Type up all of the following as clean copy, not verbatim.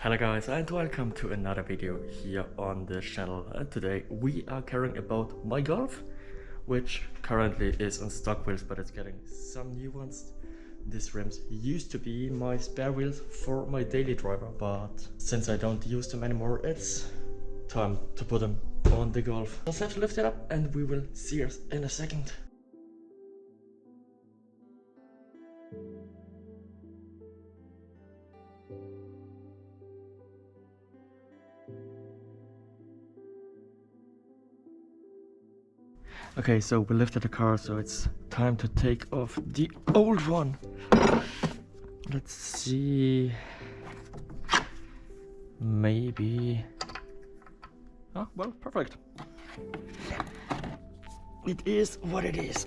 Hello guys and welcome to another video here on the channel. And today we are caring about my Golf, which currently is on stock wheels, but it's getting some new ones. These rims used to be my spare wheels for my daily driver, but since I don't use them anymore, it's time to put them on the Golf. Just have to lift it up and we will see us in a second. Okay, so we lifted the car, so it's time to take off the old one. Let's see. Maybe. Oh, well, perfect. It is what it is.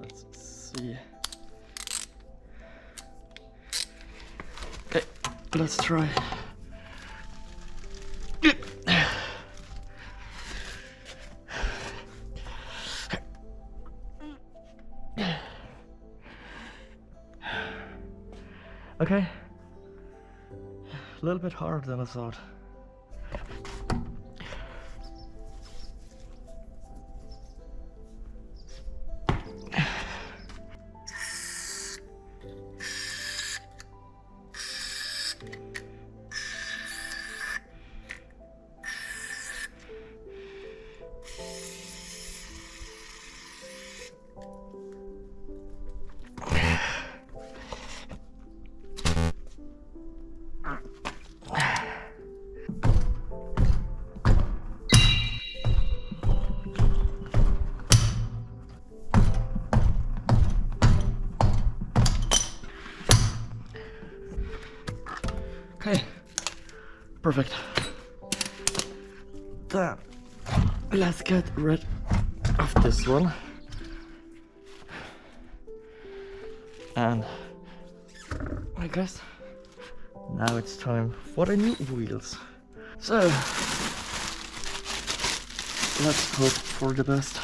Let's see. Okay, let's try. Okay, a little bit harder than I thought. Okay, perfect. Then let's get rid of this one. And I guess now it's time for the new wheels. So let's hope for the best.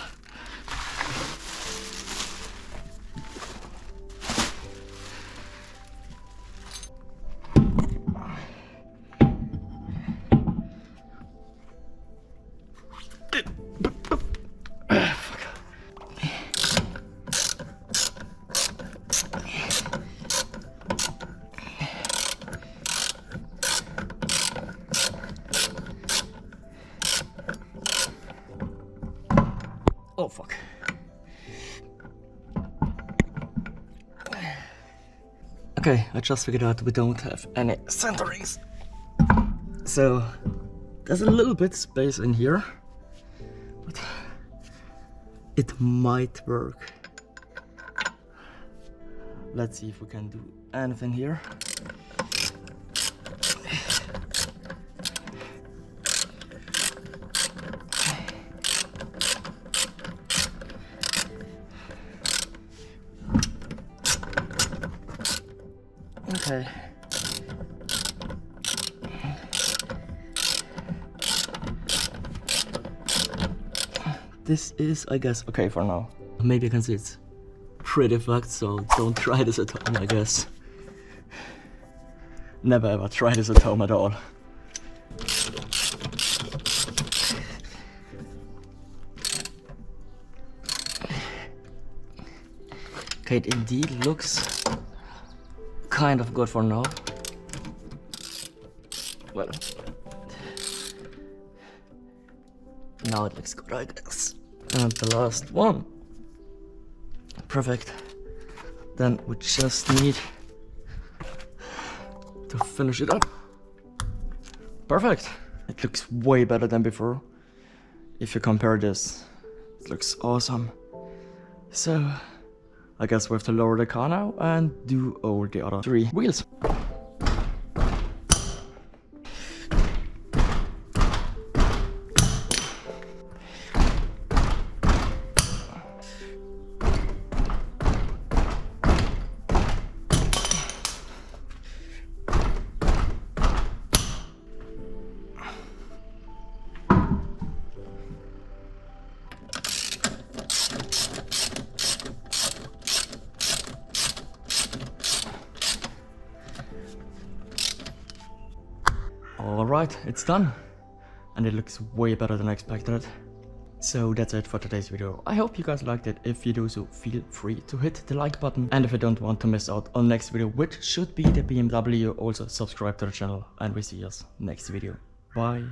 Oh fuck. Okay, I just figured out we don't have any centerings. So there's a little bit space in here, but it might work. Let's see if we can do anything here. Okay. This is, I guess, okay for now. Maybe you can see it's pretty fucked, so don't try this at home, I guess. Never ever try this at home at all. Okay, it indeed looks kind of good for now. Well, now it looks good, I guess. And the last one. Perfect. Then we just need to finish it up. Perfect. It looks way better than before. If you compare this, it looks awesome. So I guess we have to lower the car now and do all the other 3 wheels. Alright, it's done. And it looks way better than I expected. So that's it for today's video. I hope you guys liked it. If you do so, feel free to hit the like button. And if you don't want to miss out on next video, which should be the BMW, also subscribe to the channel. And we see us next video. Bye.